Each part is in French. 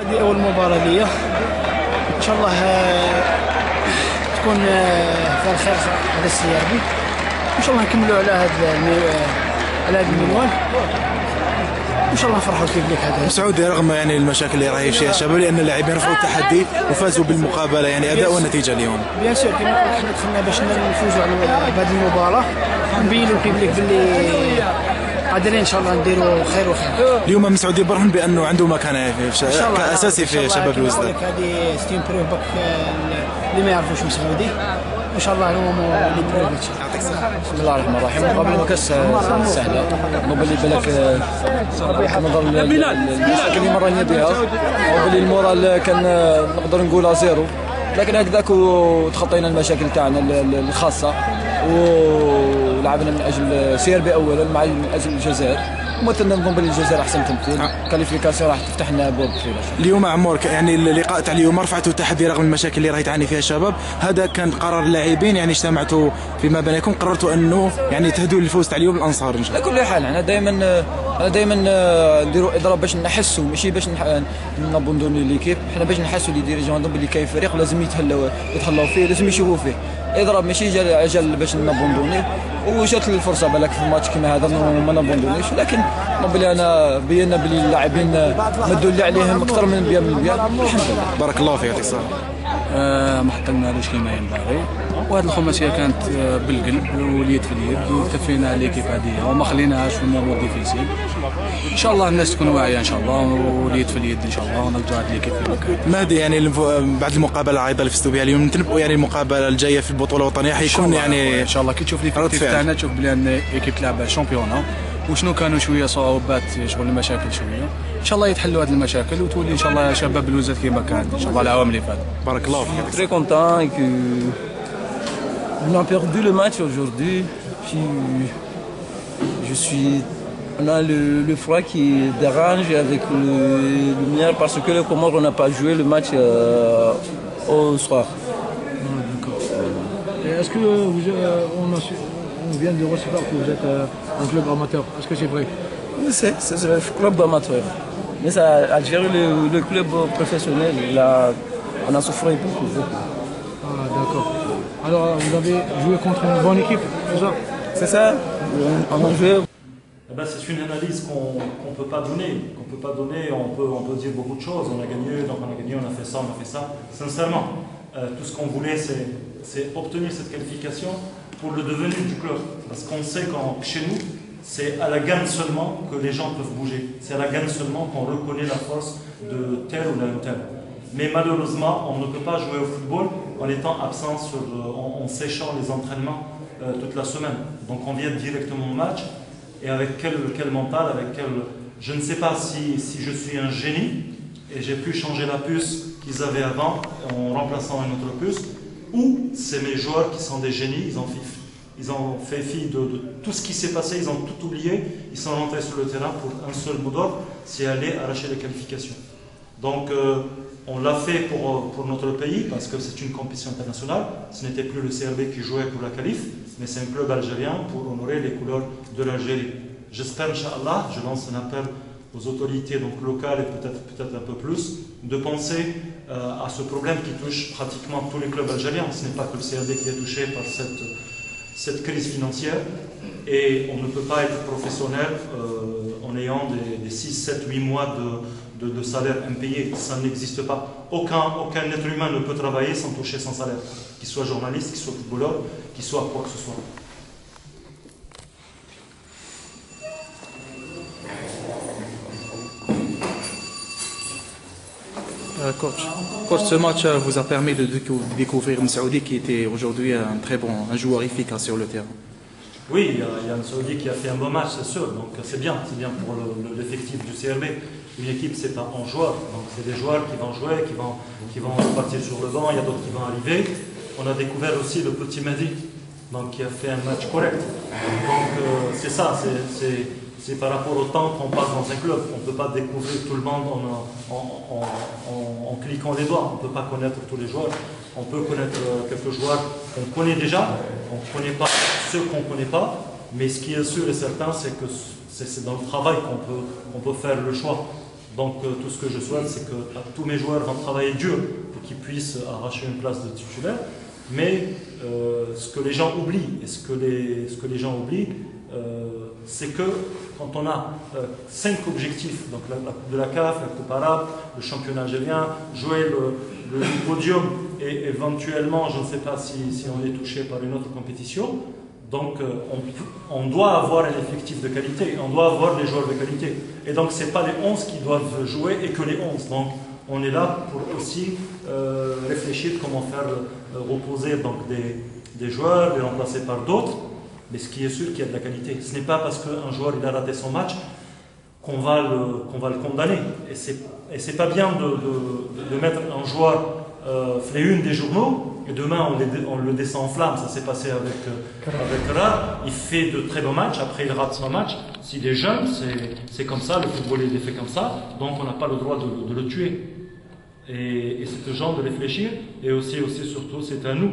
هذه أول مباراة لي إن شاء الله تكون فيها الخير على السياربي إن شاء الله نكملوا على هذا المنوال وإن شاء الله نفرحوا كيف لك هذا مسعودي. رغم يعني المشاكل اللي راهي فيها الشباب لأن اللاعبين رفعوا التحدي وفازوا بالمقابلة، يعني أداء ونتيجة اليوم. بيان سور كما قلت حنا دخلنا باش نفوزوا على هذه المباراة ونبينوا كيف لك باللي قادرين ان شاء الله نديروا خير وخير. اليوم مسعودي برهن بانه عنده مكانه كاساسي في شباب الوزداد. هذه ستيم بروف بك اللي ما يعرفوش مسعودي ان شاء الله هو اللي بروف. يعطيك الصحه. بسم الله الرحمن الرحيم. مقابله ما كانش سهله، نظن بالك نظر المشاكل اللي مرينا بها وباللي المورال كان نقدر نقولها زيرو، لكن هكذاك وتخطينا المشاكل تاعنا الخاصه ولعبنا من اجل سيربي اولا من اجل الجزائر، ومثلنا نظن باللي الجزائر احسن تمثيل. كاليفيكاسيون راح تفتح لنا ابواب كثيره. اليوم عمور يعني اللقاء تاع اليوم رفعتوا التحدي رغم المشاكل اللي راهي تعاني فيها الشباب، هذا كان قرار اللاعبين، يعني اجتمعتوا فيما بينكم قررتوا انه يعني تهدوا للفوز تاع اليوم الانصار ان شاء الله. على كل حال انا دائما نديروا اضراب باش نحسوا، ماشي باش نبوندوني ليكيب، حنا باش نحسوا لي ديريجون باللي كاين فريق لازم يتهلاو فيه، لازم يشوفوا فيه اضراب، ماشي جال باش نبوندوني. وجات الفرصه بالك في ماتش كيما هذا ما نبوندونيش، لكن بلي انا بينا بلي اللاعبين مدوا اللي عليهم اكثر من 100%. الحمد لله. بارك الله فيك. يعطيك الصحه. ما حطيناش كيما ينبغي، وهذه الخماسيه كانت بالقلب واليد في اليد، وكفينا ليكيب هذه وما خليناهاش في الموضوع ديفيسيل. ان شاء الله الناس تكون واعيه ان شاء الله، واليد في اليد ان شاء الله، ونرجعوا هذه ليكيب في مكان. مهدي يعني بعد المقابله ايضا اللي فزتوا بها اليوم نتنبؤوا يعني المقابله الجايه في البطوله الوطنيه حيكون يعني ان شاء الله كي تشوف ليكيب تاعنا تشوف بلي ان ليكيب تلعب شامبيونا، وشنو كانوا شويه صعوبات شغل المشاكل شويه، ان شاء الله يتحلوا هذه المشاكل وتولي ان شاء الله شباب الوزداد كما كان ان شاء الله العوام اللي فاتوا. بارك الله فيك. Très content et que on a perdu le match aujourd'hui. Puis on a le froid qui dérange avec le lumière parce que le Comore on n'a pas joué le match au soir. Est-ce que on vient de recevoir que vous êtes un club amateur? Est-ce que c'est vrai? C'est un club amateur. Mais ça, Algérie, le club professionnel, on a souffert beaucoup. Ah, d'accord. Alors, vous avez joué contre une bonne équipe, c'est ça? C'est ça. On a joué. C'est une analyse qu'on ne peut pas donner. On peut dire beaucoup de choses. On a gagné, donc on a gagné, on a fait ça, on a fait ça. Sincèrement, tout ce qu'on voulait, c'est obtenir cette qualification pour le devenir du club. Parce qu'on sait que chez nous, c'est à la gagne seulement que les gens peuvent bouger. C'est à la gagne seulement qu'on reconnaît la force de tel ou d'un tel. Mais malheureusement, on ne peut pas jouer au football en étant absent, en séchant les entraînements toute la semaine. Donc on vient directement au match. Et avec quel mental, je ne sais pas si je suis un génie et j'ai pu changer la puce qu'ils avaient avant en remplaçant une autre puce, ou c'est mes joueurs qui sont des génies, ils ont fait fi de tout ce qui s'est passé, ils ont tout oublié, ils sont rentrés sur le terrain pour un seul mot d'ordre, c'est aller arracher les qualifications. Donc on l'a fait pour notre pays parce que c'est une compétition internationale, ce n'était plus le CRB qui jouait pour la qualif, mais c'est un club algérien pour honorer les couleurs de l'Algérie. J'espère, Inch'Allah, je lance un appel aux autorités donc locales et peut-être un peu plus, de penser à ce problème qui touche pratiquement tous les clubs algériens. Ce n'est pas que le CRB qui est touché par cette crise financière, et on ne peut pas être professionnel en ayant des 6, 7, 8 mois de salaire impayé. Ça n'existe pas. Aucun être humain ne peut travailler sans toucher son salaire, qu'il soit journaliste, qu'il soit footballeur, qu'il soit quoi que ce soit. Coach, ce match vous a permis de découvrir Msaoudi qui était aujourd'hui un joueur efficace sur le terrain. Oui, il y a Msaoudi qui a fait un bon match, c'est sûr, donc c'est bien pour l'effectif du CRB. Une équipe, c'est pas un joueur, donc c'est des joueurs qui vont jouer, qui vont partir sur le banc, il y a d'autres qui vont arriver. On a découvert aussi le petit Mehdi, donc qui a fait un match correct. Donc c'est ça, c'est par rapport au temps qu'on passe dans un club. On ne peut pas découvrir tout le monde en cliquant les doigts. On ne peut pas connaître tous les joueurs. On peut connaître quelques joueurs qu'on connaît déjà. On ne connaît pas ceux qu'on ne connaît pas. Mais ce qui est sûr et certain, c'est que c'est dans le travail qu'on peut faire le choix. Donc tout ce que je souhaite, c'est que tous mes joueurs vont travailler dur pour qu'ils puissent arracher une place de titulaire. Mais ce que les gens oublient, et ce que les gens oublient, c'est que quand on a 5 objectifs, donc la Coupe de la CAF, la Coupe arabe, le championnat algérien, jouer le podium et éventuellement, je ne sais pas si on est touché par une autre compétition, donc on doit avoir un effectif de qualité, on doit avoir des joueurs de qualité. Et donc ce n'est pas les 11 qui doivent jouer et que les 11. Donc on est là pour aussi réfléchir comment faire reposer donc, des joueurs, les remplacer par d'autres. Mais ce qui est sûr qu'il y a de la qualité. Ce n'est pas parce qu'un joueur il a raté son match qu'on va le condamner. Et c'est pas bien de mettre un joueur fait une des journaux et demain on le descend en flammes. Ça s'est passé avec Rad. Il fait de très bons matchs, après il rate son match. S'il est jeune, c'est comme ça, le football est fait comme ça, donc on n'a pas le droit de le tuer. Et c'est aux gens de réfléchir, et aussi surtout c'est à nous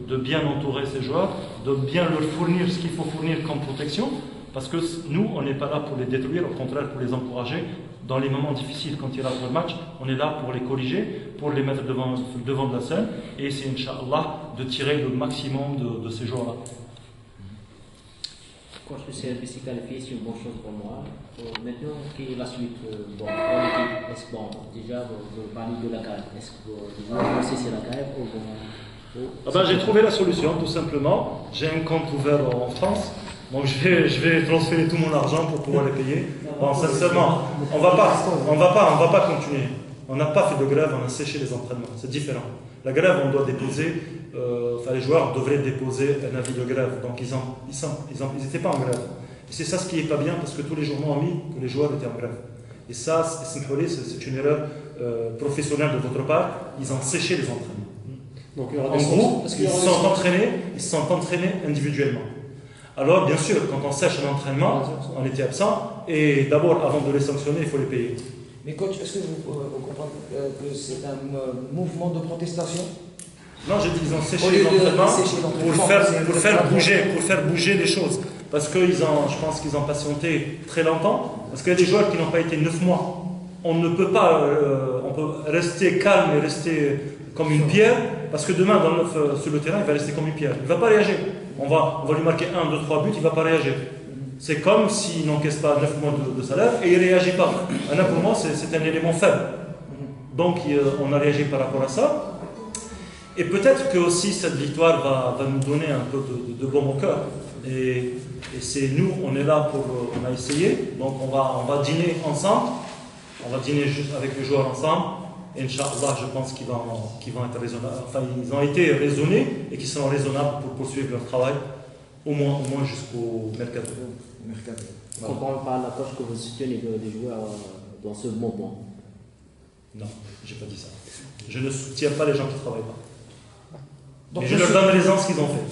de bien entourer ces joueurs, de bien leur fournir ce qu'il faut fournir comme protection, parce que nous on n'est pas là pour les détruire, au contraire pour les encourager dans les moments difficiles. Quand il y a le match, on est là pour les corriger, pour les mettre devant de la scène, et essayer Inch'Allah de tirer le maximum de ces joueurs-là. Quand je suis qualifié, c'est une bonne chose pour moi. Maintenant, quelle est la suite pour l'équipe? Est-ce que déjà, vous parlez de la CAF? Est-ce que vous vont cesser la CAF ou j'ai trouvé la solution, tout simplement. J'ai un compte ouvert en France, donc je vais transférer tout mon argent pour pouvoir les payer. Bon, sincèrement, on va pas continuer. On n'a pas fait de grève, on a séché les entraînements. C'est différent. La grève, on doit déposer. Les joueurs devraient déposer un avis de grève. Donc ils n'étaient pas en grève. Et c'est ça ce qui n'est pas bien, parce que tous les journaux ont mis que les joueurs étaient en grève. Et ça, c'est une erreur professionnelle de votre part. Ils ont séché les entraînements. Donc, en gros, ils se sont entraînés individuellement. Alors, bien sûr, quand on sèche un entraînement, on était absent. Et d'abord, avant de les sanctionner, il faut les payer. Mais coach, est-ce que vous comprenez que c'est un mouvement de protestation? Non, j'ai dit qu'ils ont séché l'entraînement pour faire bouger les choses. Parce que je pense qu'ils ont patienté très longtemps. Parce qu'il y a des joueurs qui n'ont pas été 9 mois. On ne peut pas on peut rester calme et rester comme une pierre. Parce que demain, sur le terrain, il va rester comme une pierre. Il ne va pas réagir. On va lui marquer 1, 2, 3 buts, il ne va pas réagir. C'est comme s'il n'encaisse pas 9 mois de salaire et il ne réagit pas. Pour moi, c'est un élément faible. Donc, on a réagi par rapport à ça. Et peut-être que aussi cette victoire va nous donner un peu de baume au cœur. Et c'est nous, on est là on a essayé. Donc, on va dîner ensemble. On va dîner juste avec les joueurs ensemble. Et Inch'Allah, je pense qu'ils vont être raisonnables. Enfin, ils ont été raisonnés et qu'ils seront raisonnables pour poursuivre leur travail. Au moins jusqu'au mercato. On comprend par la coach que vous soutenez des joueurs dans ce mouvement. Non, je n'ai pas dit ça. Je ne soutiens pas les gens qui ne travaillent pas. Donc je leur donne raison ce qu'ils ont fait.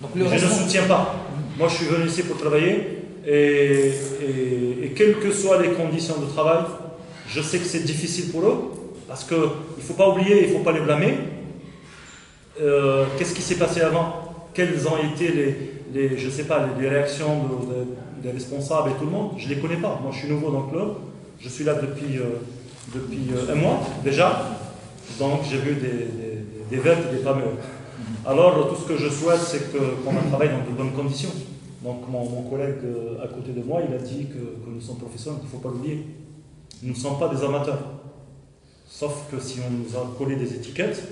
Donc je ne soutiens pas. Moi, je suis venu ici pour travailler et quelles que soient les conditions de travail, je sais que c'est difficile pour eux parce qu'il ne faut pas oublier, il ne faut pas les blâmer. Qu'est-ce qui s'est passé avant? Quelles ont été les réactions des responsables et tout le monde? Je ne les connais pas. Moi, je suis nouveau dans le club. Je suis là depuis un mois déjà. Donc, j'ai vu des vertes et des pas mûres. Alors, tout ce que je souhaite, c'est qu'on travaille dans de bonnes conditions. Donc, mon collègue à côté de moi, il a dit que nous sommes professionnels, qu'il ne faut pas l'oublier. Nous ne sommes pas des amateurs. Sauf que si on nous a collé des étiquettes,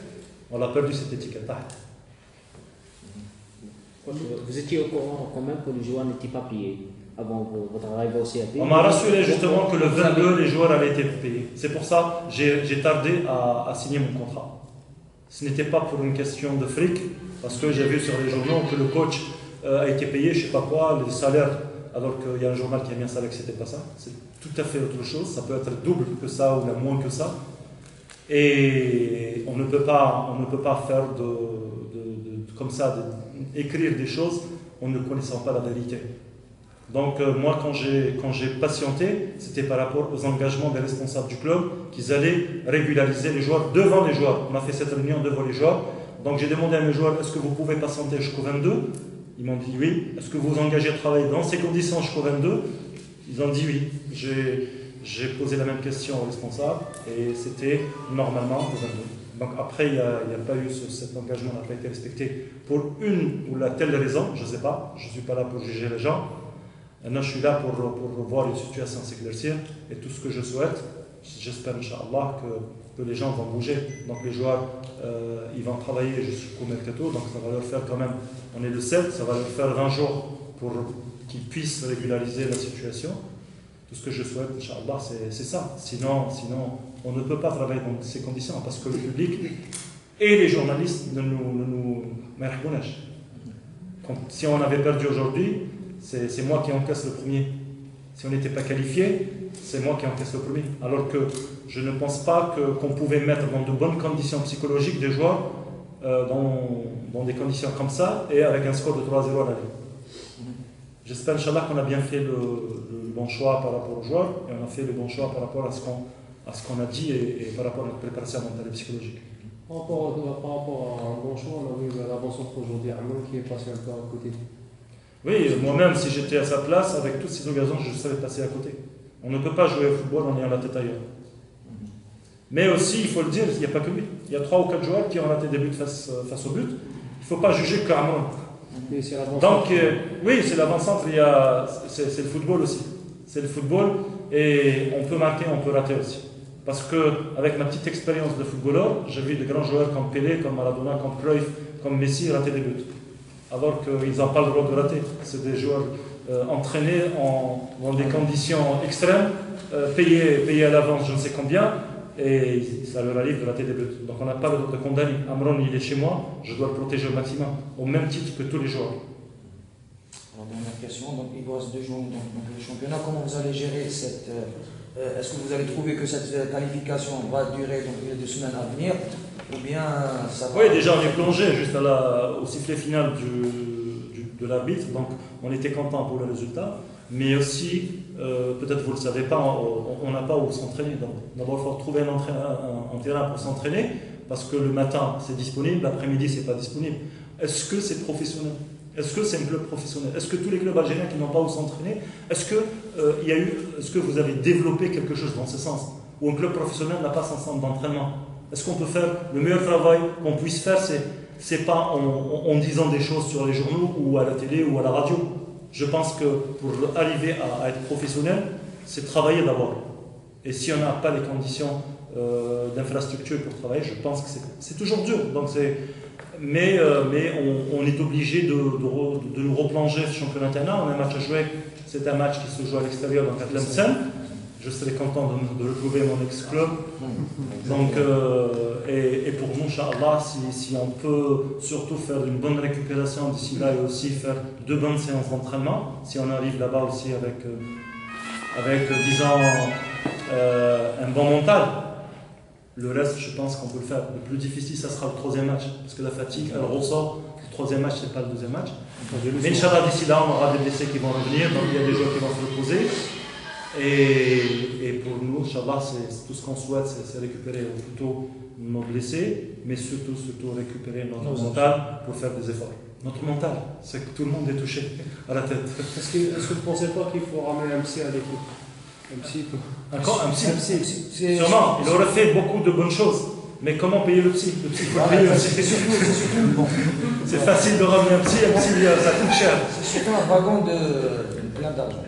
on a perdu cette étiquette. Vous étiez au courant quand même que les joueurs n'étaient pas payés avant votre arrivée au CAP? On m'a rassuré justement que le 22, les joueurs avaient été payés. C'est pour ça que j'ai tardé à signer mon contrat. Ce n'était pas pour une question de fric, parce que j'ai vu sur les journaux que le coach a été payé, je ne sais pas quoi, les salaires, alors qu'il y a un journal qui a mis un salaire que ce n'était pas ça. C'est tout à fait autre chose. Ça peut être double que ça ou moins que ça. Et on ne peut pas faire comme ça, écrire des choses en ne connaissant pas la vérité. Donc moi, quand j'ai patienté, c'était par rapport aux engagements des responsables du club qu'ils allaient régulariser les joueurs devant les joueurs. On a fait cette réunion devant les joueurs. Donc j'ai demandé à mes joueurs, est-ce que vous pouvez patienter jusqu'au 22? Ils m'ont dit oui. Est-ce que vous vous engagez à travailler dans ces conditions jusqu'au 22? Ils ont dit oui. j'ai posé la même question au responsable et c'était normalement le 22. Donc après, il n'y a pas eu cet engagement n'a pas été respecté pour une ou la telle raison, je ne sais pas, je ne suis pas là pour juger les gens. Maintenant, je suis là pour voir une situation s'éclaircir et tout ce que je souhaite, j'espère, Inch'Allah, que les gens vont bouger. Donc les joueurs, ils vont travailler jusqu'au mercato, donc ça va leur faire quand même, on est le 7, ça va leur faire 20 jours pour qu'ils puissent régulariser la situation. Tout ce que je souhaite, Inch'Allah, c'est ça. Sinon, on ne peut pas travailler dans ces conditions parce que le public et les journalistes ne nous merconnèchent. Si on avait perdu aujourd'hui, c'est moi qui encaisse le premier. Si on n'était pas qualifié, c'est moi qui encaisse le premier. Alors que je ne pense pas qu'on pouvait mettre dans de bonnes conditions psychologiques des joueurs dans des conditions comme ça et avec un score de 3-0 à l'aller. J'espère, Inch'Allah, qu'on a bien fait le bon choix par rapport aux joueurs et on a fait le bon choix par rapport à ce qu'on a dit et par rapport à notre préparation mentale et psychologique. Par rapport à un bon choix, on a vu l'avant-centre aujourd'hui à Amon qui est passé un peu à côté. Oui, moi-même, si j'étais à sa place, avec toutes ces occasions, je savais passer à côté. On ne peut pas jouer au football en ayant la tête ailleurs. Mais aussi, il faut le dire, il n'y a pas que lui. Il y a 3 ou 4 joueurs qui ont raté des buts face au but. Il ne faut pas juger qu'Amon. Donc, oui, c'est l'avant-centre, c'est le football aussi. C'est le football et on peut marquer, on peut rater aussi. Parce qu'avec ma petite expérience de footballeur, j'ai vu de grands joueurs comme Pelé, comme Maradona, comme Cruyff, comme Messi rater des buts. Alors qu'ils n'ont pas le droit de rater. C'est des joueurs entraînés dans des conditions extrêmes, payés à l'avance je ne sais combien, et ça leur arrive de rater des buts. Donc on n'a pas le droit de condamner. Amron, il est chez moi, je dois le protéger au maximum, au même titre que tous les joueurs. Alors, dernière question, donc il vous reste 2 jours donc le championnat. Comment vous allez gérer cette... est-ce que vous allez trouver que cette qualification va durer donc, les 2 semaines à venir ou bien ça va... Oui, déjà on est plongé juste au sifflet final de l'arbitre, donc on était content pour le résultat, mais aussi, peut-être vous ne le savez pas, on n'a pas où s'entraîner. D'abord il faut trouver un terrain pour s'entraîner, parce que le matin c'est disponible, l'après-midi c'est pas disponible. Est-ce que c'est professionnel ? Est-ce que c'est un club professionnel? Est-ce que tous les clubs algériens qui n'ont pas où s'entraîner, est-ce que vous avez développé quelque chose dans ce sens? Où un club professionnel n'a pas son centre d'entraînement? Est-ce qu'on peut faire le meilleur travail qu'on puisse faire? C'est pas en disant des choses sur les journaux ou à la télé ou à la radio. Je pense que pour arriver à être professionnel, c'est travailler d'abord. Et si on n'a pas les conditions d'infrastructure pour travailler, je pense que c'est toujours dur. Donc mais on est obligé de nous replonger ce championnat international. On a un match à jouer, c'est un match qui se joue à l'extérieur dans Tlemcen. Je serais content de retrouver mon ex-club. Donc, et pour nous, Inch'Allah, si on peut surtout faire une bonne récupération d'ici là et aussi faire 2 bonnes séances d'entraînement, si on arrive là-bas aussi avec disons, un bon mental, le reste, je pense qu'on peut le faire. Le plus difficile, ça sera le 3e match, parce que la fatigue, elle ressort. Le 3e match, c'est pas le 2e match. Mais Inch'Allah, d'ici là, on aura des blessés qui vont revenir, donc il y a des joueurs qui vont se reposer. Et pour nous, Inch'Allah, c'est tout ce qu'on souhaite, c'est récupérer plutôt nos blessés, mais surtout récupérer notre mental pour faire des efforts. Notre mental, c'est que tout le monde est touché à la tête. Est-ce que vous ne pensez pas qu'il faut ramener un psy à l'équipe? Encore un psy. Sûrement, il aurait fait beaucoup de bonnes choses. Mais comment payer le psy? Le psy, il faut payer aussi. C'est facile de ramener un psy, ça coûte cher. C'est surtout un wagon de plein d'argent.